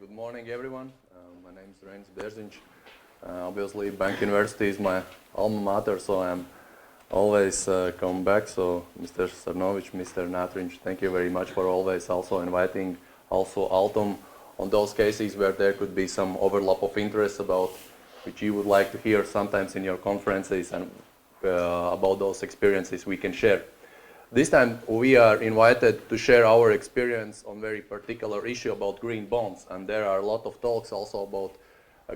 Good morning, everyone. My name is REINIS BÄRZIņŠ. Obviously, Bank University is my alma mater, so I'm always come back. So, Mr. Sarnovic, Mr. Natriņš, thank you very much for always also inviting also Altum on those cases where there could be some overlap of interest about which you would like to hear sometimes in your conferences and about those experiences we can share. This time we are invited to share our experience on very particular issue about green bonds, and there are a lot of talks also about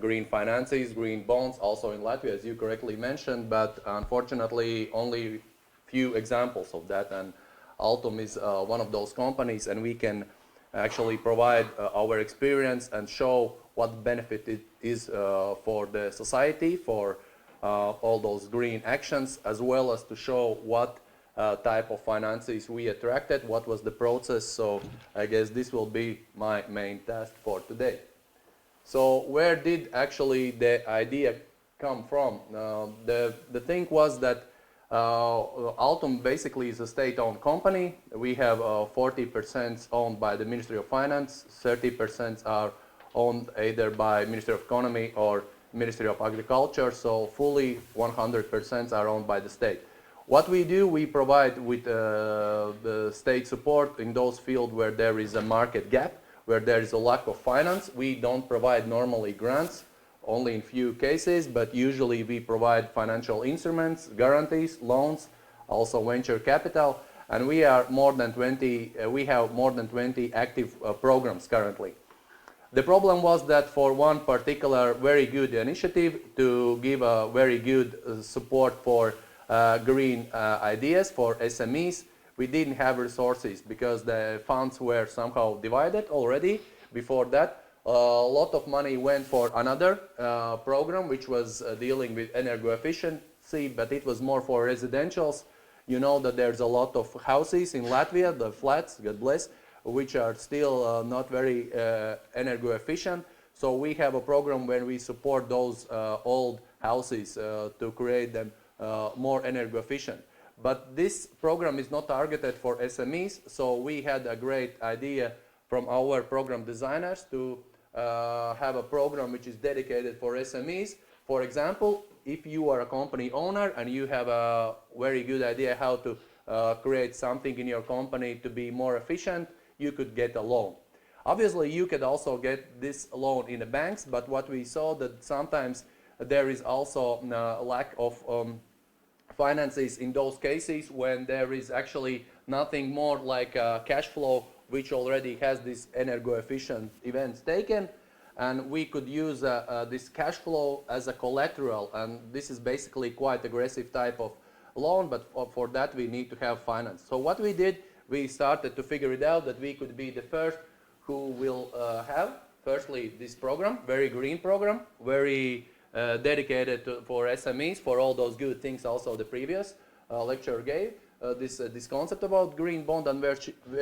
green finances, green bonds, also in Latvia, as you correctly mentioned, but unfortunately only few examples of that, and Altum is one of those companies, and we can actually provide our experience and show what benefit it is for the society, for all those green actions, as well as to show what type of finances we attracted, what was the process. So I guess this will be my main task for today. So where did actually the idea come from? The thing was that Altum basically is a state-owned company. We have 40% owned by the Ministry of Finance, 30% are owned either by Ministry of Economy or Ministry of Agriculture, so fully 100% are owned by the state. What we do, we provide with the state support in those fields where there is a market gap, where there is a lack of finance. We don't provide normally grants, only in few cases, but usually we provide financial instruments, guarantees, loans, also venture capital, and we are more than 20. We have more than 20 active programs currently. The problem was that for one particular very good initiative to give a very good support for green ideas for SMEs, we didn't have resources because the funds were somehow divided already. Before that, a lot of money went for another program which was dealing with energy efficiency, but it was more for residentials. You know that there's a lot of houses in Latvia, the flats, God bless, which are still not very energy efficient. So we have a program where we support those old houses to create them more energy efficient. But this program is not targeted for SMEs, so we had a great idea from our program designers to have a program which is dedicated for SMEs. For example, if you are a company owner and you have a very good idea how to create something in your company to be more efficient, you could get a loan. Obviously, you could also get this loan in the banks, but what we saw that sometimes there is also a lack of finances in those cases when there is actually nothing more like cash flow which already has this energy efficient events taken, and we could use this cash flow as a collateral, and this is basically quite aggressive type of loan, but for that we need to have finance. So what we did, we started to figure it out that we could be the first who will have firstly this program, very green program, very dedicated for SMEs, for all those good things also the previous lecturer gave, this concept about green bond and where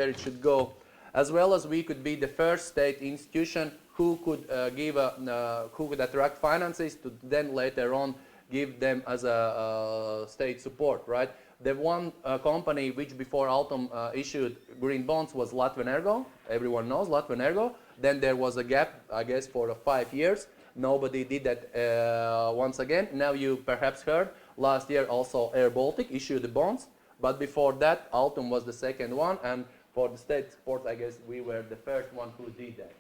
it should go, as well as we could be the first state institution who could who could attract finances to then later on give them as a state support, right? The one company which before Altum issued green bonds was Latvenergo. Everyone knows Latvenergo. Then there was a gap, I guess, for 5 years. Nobody did that once again. Now you perhaps heard, last year also Air Baltic issued the bonds, but before that Altum was the second one, and for the state support, I guess we were the first one who did that.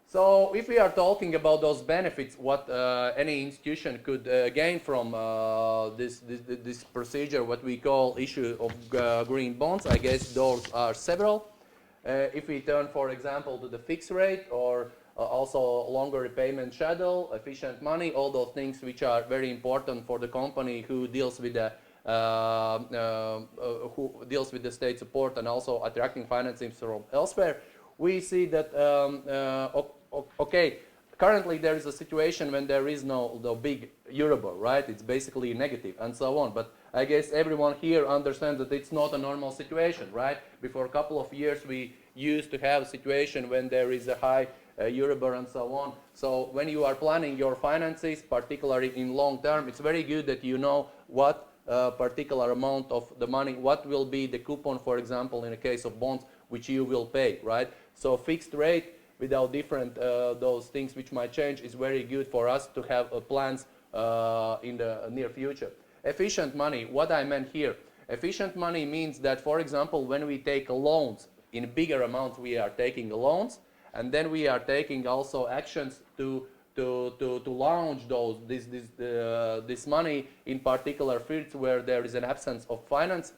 So if we are talking about those benefits, what any institution could gain from this procedure, what we call issue of green bonds, I guess those are several. If we turn, for example, to the fixed rate or also longer repayment schedule, efficient money, all those things which are very important for the company who deals with the state support and also attracting financing from elsewhere, we see that okay, currently there is a situation when there is no big Euribor, right? It's basically negative and so on. But I guess everyone here understands that it's not a normal situation, right? Before a couple of years we used to have a situation when there is a high Euribor and so on. So when you are planning your finances, particularly in long term, it's very good that you know what particular amount of the money, what will be the coupon, for example, in a case of bonds, which you will pay, right? So fixed rate without different those things which might change is very good for us to have plans in the near future. Efficient money, what I meant here. Efficient money means that, for example, when we take loans, in bigger amounts we are taking loans, and then we are taking also actions to launch this money in particular fields where there is an absence of finance.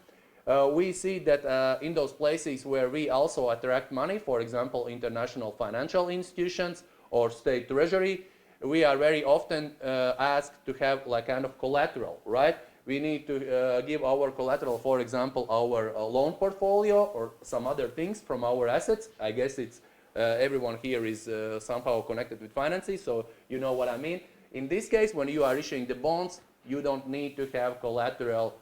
We see that in those places where we also attract money, for example, international financial institutions or state treasury, we are very often asked to have like kind of collateral, right? We need to give our collateral, for example, our loan portfolio or some other things from our assets. I guess it's everyone here is somehow connected with finances, so you know what I mean. In this case, when you are issuing the bonds, you don't need to have collateral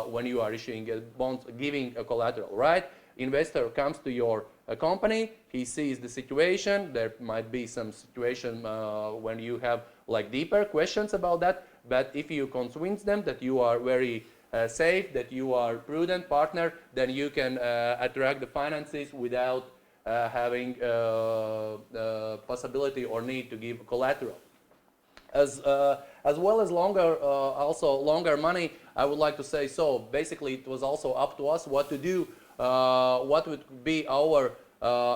when you are issuing bonds, giving a collateral, right? Investor comes to your company, he sees the situation. There might be some situation when you have like deeper questions about that, but if you convince them that you are very safe, that you are prudent partner, then you can attract the finances without having possibility or need to give collateral. As well as longer money, I would like to say, so basically it was also up to us what to do, what would be our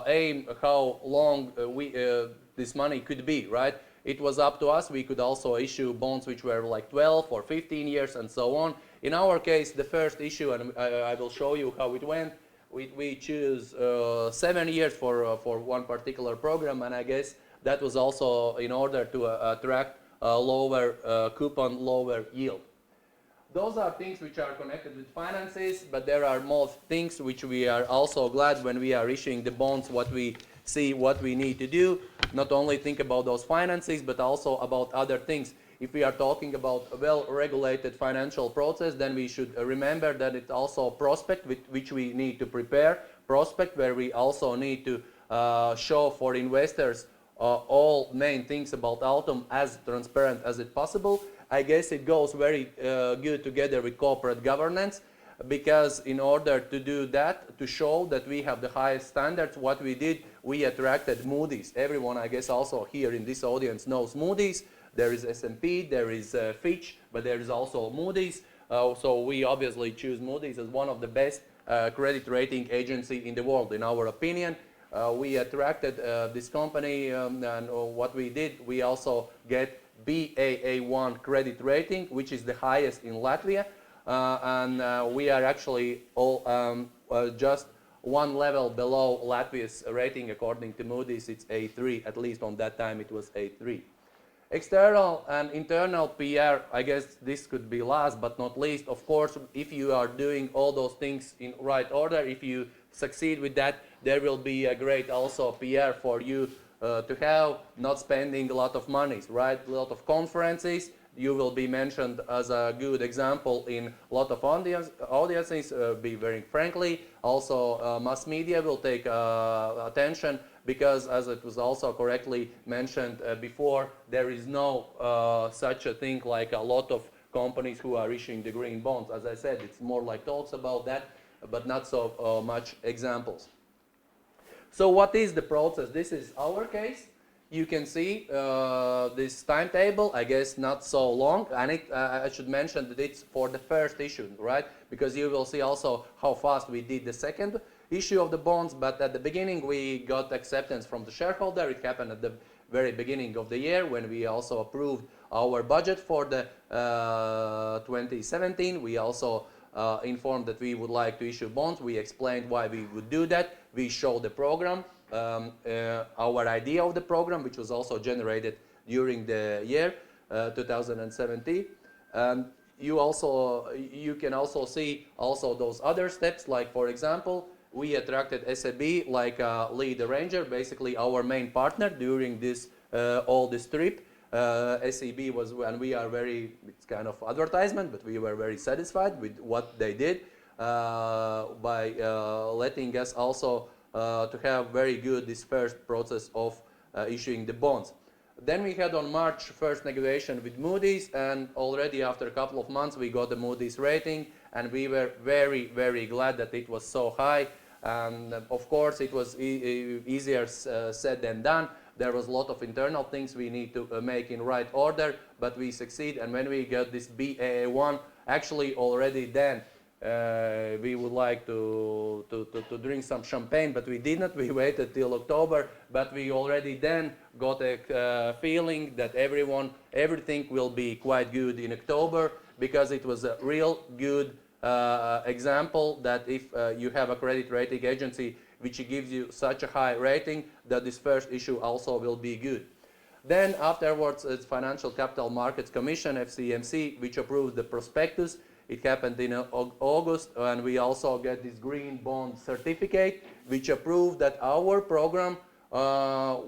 aim, how long this money could be, right? It was up to us. We could also issue bonds which were like 12 or 15 years and so on. In our case, the first issue, and I will show you how it went, we choose 7 years for one particular program, and I guess that was also in order to attract lower coupon, lower yield. Those are things which are connected with finances, but there are more things which we are also glad when we are issuing the bonds, what we see, what we need to do. Not only think about those finances, but also about other things. If we are talking about a well-regulated financial process, then we should remember that it's also a prospect with which we need to prepare, prospect where we also need to show for investors all main things about Altum as transparent as it possible. I guess it goes very good together with corporate governance, because in order to do that, to show that we have the highest standards, what we did, we attracted Moody's. Everyone, I guess, also here in this audience knows Moody's. There is S&P, there is Fitch, but there is also Moody's. So we obviously choose Moody's as one of the best credit rating agency in the world, in our opinion. We attracted this company, and what we did, we also get Baa1 credit rating, which is the highest in Latvia, and we are actually all just one level below Latvia's rating. According to Moody's, it's A3. At least on that time, it was A3. External and internal PR, I guess this could be last but not least. Of course, if you are doing all those things in right order, if you succeed with that, there will be a great also PR for you to have, not spending a lot of money, right? A lot of conferences. You will be mentioned as a good example in a lot of audiences, be very frankly. Also, mass media will take attention, because as it was also correctly mentioned before, there is no such a thing like a lot of companies who are issuing the green bonds. As I said, it's more like talks about that, but not so much examples. So what is the process? This is our case. You can see this timetable, I guess not so long, and I should mention that it's for the first issue, right? Because you will see also how fast we did the second issue of the bonds, but at the beginning we got acceptance from the shareholder. It happened at the very beginning of the year when we also approved our budget for the 2017. We also informed that we would like to issue bonds. We explained why we would do that. We showed the program, our idea of the program, which was also generated during the year 2017. You can also see also those other steps, like for example, we attracted SAB like a lead arranger, basically our main partner during this all this trip. SAB was, and we are very, it's kind of advertisement, but we were very satisfied with what they did by letting us also to have very good this first process of issuing the bonds. Then we had on March first negotiation with Moody's, and already after a couple of months we got the Moody's rating, and we were very, very glad that it was so high. And of course, it was easier said than done. There was a lot of internal things we need to make in right order, but we succeed. And when we got this BAA1, actually already then we would like to drink some champagne, but we didn't. We waited till October, but we already then got a feeling that everything will be quite good in October, because it was a real good example that if you have a credit rating agency which gives you such a high rating, that this first issue also will be good. Then afterwards, it's Financial Capital Markets Commission, FCMC, which approved the prospectus. It happened in August, and we also get this green bond certificate, which approved that our program,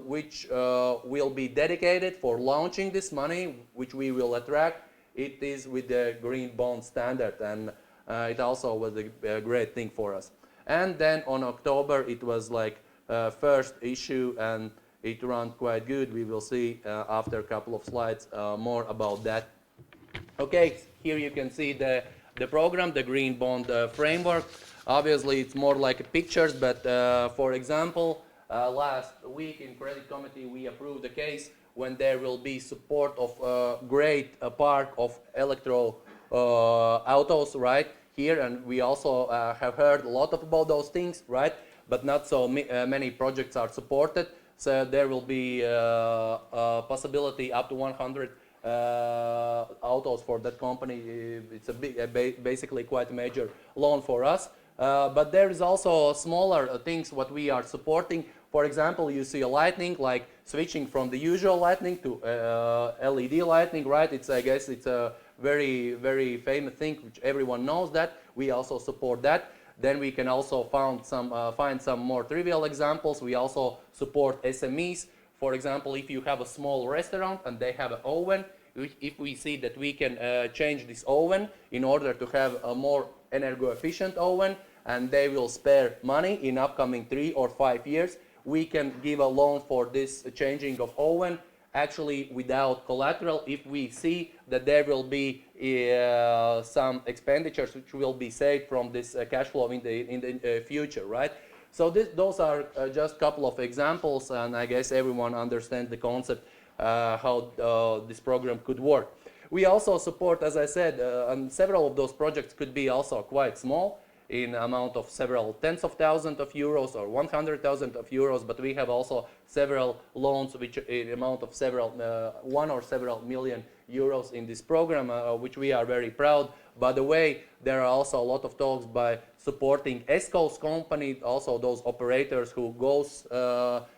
which will be dedicated for launching this money, which we will attract, it is with the green bond standard, and it also was a great thing for us. And then on October, it was like first issue, and it ran quite good. We will see after a couple of slides more about that. Okay, here you can see the program, the green bond framework. Obviously, it's more like pictures, but for example, last week in credit committee, we approved a case when there will be support of a great park of electro autos, right, here, and we also have heard a lot about those things, right, but not so many projects are supported, so there will be a possibility up to 100 autos for that company. It's a big, basically quite a major loan for us, but there is also smaller things what we are supporting. For example, you see a lighting, like switching from the usual lighting to LED lighting, right? It's, I guess it's a very, very famous thing, which everyone knows that. We also support that. Then we can also find some more trivial examples. We also support SMEs. For example, if you have a small restaurant and they have an oven, if we see that we can change this oven in order to have a more energo-efficient oven, and they will spare money in upcoming 3 or 5 years, we can give a loan for this changing of oven, actually without collateral, if we see that there will be some expenditures which will be saved from this cash flow in the future, right? So those are just a couple of examples, and I guess everyone understands the concept how this program could work. We also support, as I said, and several of those projects could be also quite small, in amount of several tens of thousands of euros or 100,000 of euros, but we have also several loans which in amount of several 1 or several million euros in this program, which we are very proud. By the way, there are also a lot of talks by supporting ESCO's company, also those operators who goes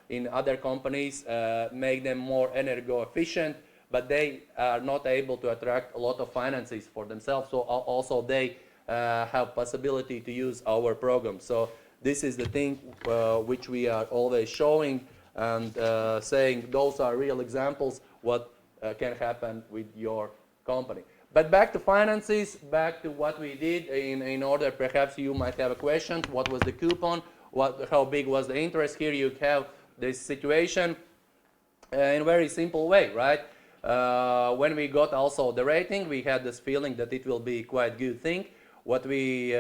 in other companies, make them more energo efficient, but they are not able to attract a lot of finances for themselves, so also they have possibility to use our program. So this is the thing which we are always showing and saying those are real examples what can happen with your company. But back to finances, back to what we did in order, perhaps you might have a question. What was the coupon? How big was the interest? Here you have this situation in a very simple way, right? When we got also the rating, we had this feeling that it will be quite good thing. What we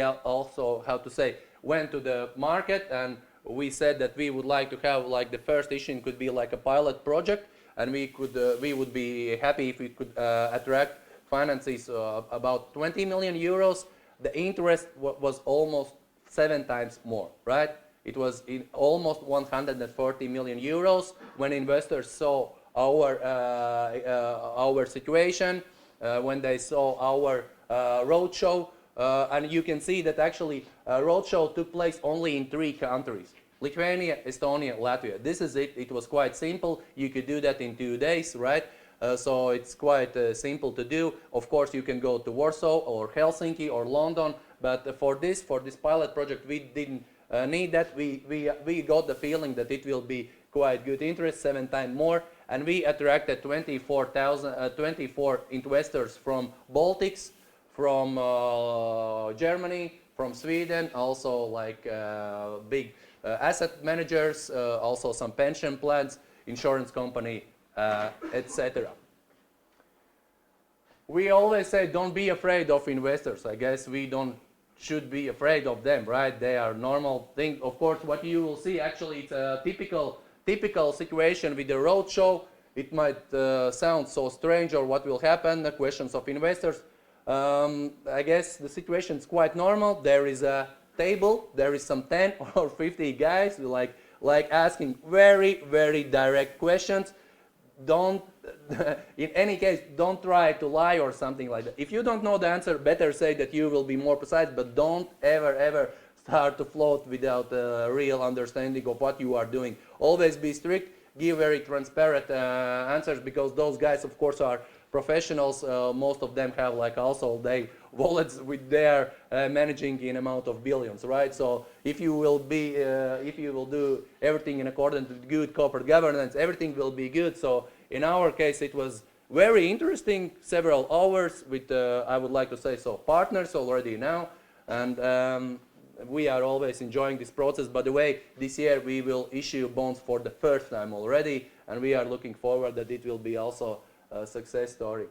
also, how to say, went to the market and we said that we would like to have, like, the first issue could be like a pilot project, and we would be happy if we could attract finances about 20 million euros. The interest was almost 7 times more, right? It was in almost 140 million euros when investors saw our situation. When they saw our roadshow, and you can see that actually roadshow took place only in 3 countries: Lithuania, Estonia, Latvia. This is it. It was quite simple. You could do that in 2 days, right? So it's quite simple to do. Of course, you can go to Warsaw or Helsinki or London, but for this pilot project, we didn't need that. We got the feeling that it will be quite good interest, 7 times more, and we attracted 24 investors from Baltics, from Germany, from Sweden, also like big asset managers, also some pension plans, insurance company, etc. We always say don't be afraid of investors. I guess we don't should be afraid of them, right? They are normal thing. Of course, what you will see actually it's a typical situation with the roadshow. It might sound so strange, or what will happen, the questions of investors. I guess the situation is quite normal. There is a table, there is some 10 or 50 guys like asking very direct questions. Don't, in any case, don't try to lie or something like that. If you don't know the answer, better say that you will be more precise, but don't ever start to float without a real understanding of what you are doing. Always be strict, give very transparent answers, because those guys, of course, are professionals. Most of them have like also they wallets with their managing in amount of billions, right? So if you will do everything in accordance with good corporate governance, everything will be good. So in our case, it was very interesting, several hours with I would like to say so partners already now, and we are always enjoying this process. By the way, this year we will issue bonds for the first time already, and we are looking forward that it will be also a success story.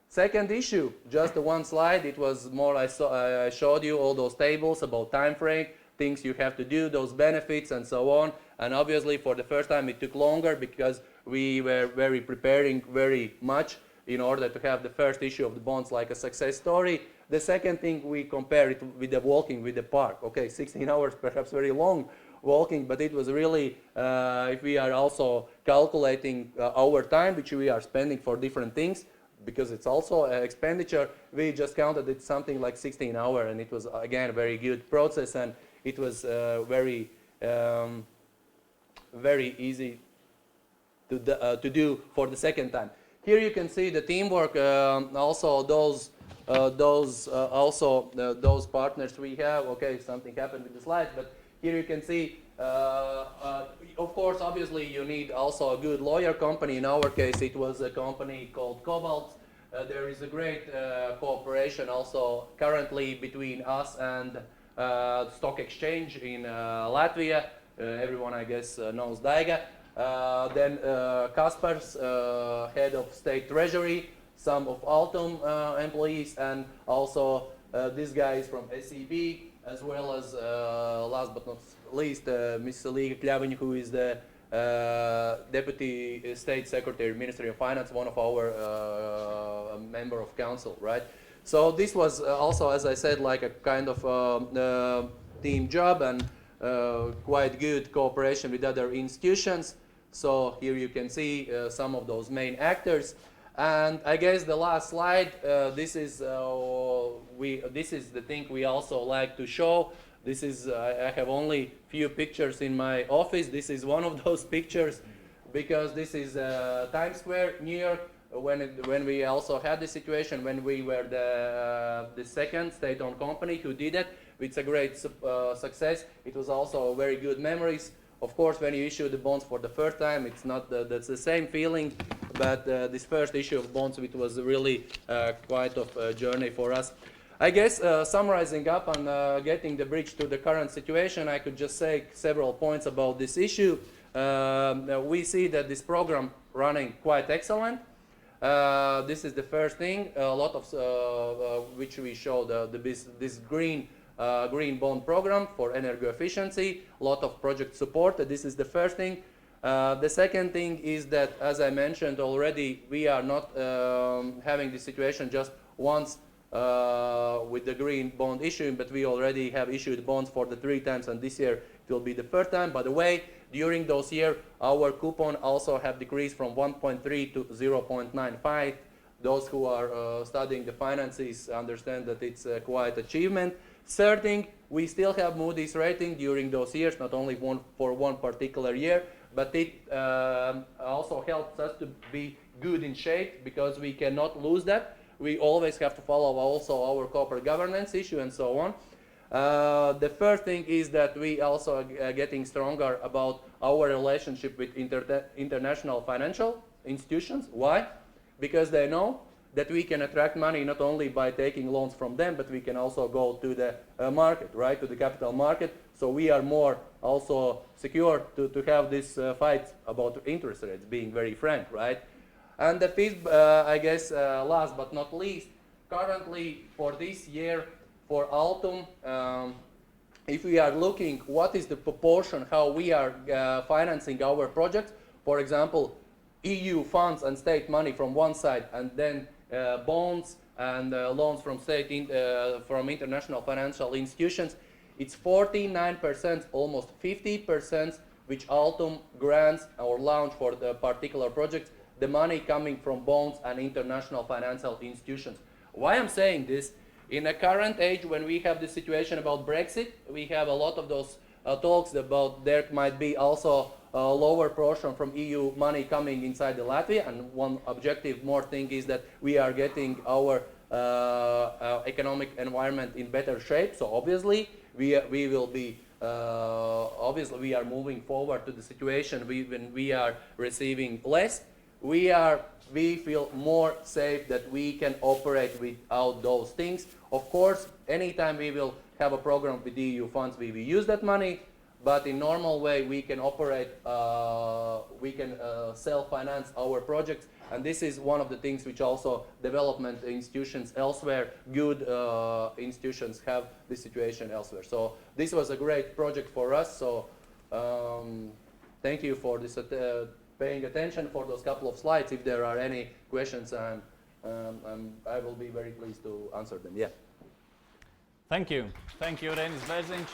Second issue, just one slide. It was more I showed you all those tables about time frame, things you have to do, those benefits and so on. And obviously for the first time it took longer because we were preparing very much in order to have the first issue of the bonds like a success story. The second thing, we compare it with the walking with the park. Okay, 16 hours, perhaps very long walking, but it was really, if we are also calculating our time, which we are spending for different things, because it's also an expenditure, we just counted it something like 16 hours, and it was again a very good process, and it was very easy to do for the second time. Here you can see the teamwork, also those partners we have. Okay, something happened with the slides, but here you can see, of course, obviously you need also a good lawyer company. In our case, it was a company called Cobalt. There is a great cooperation also currently between us and stock exchange in Latvia. Everyone, I guess, knows Daiga. Then Kaspar's head of state treasury, some of Altum employees, and also this guy is from SEB, as well as last but not least Ms. Liga Kļaviņa, who is the Deputy State Secretary, Ministry of Finance, one of our member of council, right? So this was also, as I said, like a kind of team job, and quite good cooperation with other institutions. So here you can see some of those main actors. And I guess the last slide, this is the thing we also like to show. This is, I have only few pictures in my office. This is one of those pictures, because this is Times Square, New York, when we also had this situation, when we were the second state-owned company who did it. It's a great success. It was also very good memories. Of course, when you issue the bonds for the first time, it's not that's the same feeling, but this first issue of bonds, it was really quite of a journey for us. I guess summarizing up and getting the bridge to the current situation, I could just say several points about this issue. We see that this program running quite excellent. This is the first thing. A lot of which we show this green bond program for energy efficiency, a lot of project support. This is the first thing. The second thing is that, as I mentioned already, we are not having this situation just once with the green bond issuing, but we already have issued bonds for the 3 times, and this year it will be the 3rd time. By the way, during those years, our coupon also have decreased from 1.3 to 0.95. Those who are studying the finances understand that it's quite achievement. Third thing, we still have Moody's rating during those years, not only for one particular year, but it also helps us to be good in shape, because we cannot lose that. We always have to follow also our corporate governance issue and so on. The first thing is that we also are getting stronger about our relationship with international financial institutions. Why? Because they know that we can attract money not only by taking loans from them, but we can also go to the market, right, to the capital market. So we are more also secure to have this fight about interest rates, being very frank, right? And the fifth, I guess, last but not least, currently for this year, for Altum, if we are looking what is the proportion how we are financing our projects, for example, EU funds and state money from one side, and then bonds and loans from from international financial institutions, it's 49%, almost 50%, which Altum grants or launch for the particular project, the money coming from bonds and international financial institutions. Why I'm saying this? In the current age, when we have the situation about Brexit, we have a lot of those talks about there might be also a lower portion from EU money coming inside the Latvia, and one objective more thing is that we are getting our economic environment in better shape. So obviously we will be obviously we are moving forward to the situation when we are receiving less. We feel more safe that we can operate without those things. Of course, anytime we will have a program with EU funds, we will use that money, but in normal way we can operate, we can self-finance our projects, and this is one of the things which also development institutions elsewhere, good institutions have this situation elsewhere. So this was a great project for us, so thank you for this paying attention for those couple of slides. If there are any questions, I will be very pleased to answer them. Yeah. Thank you. Thank you, REINIS BÄRZINŠ.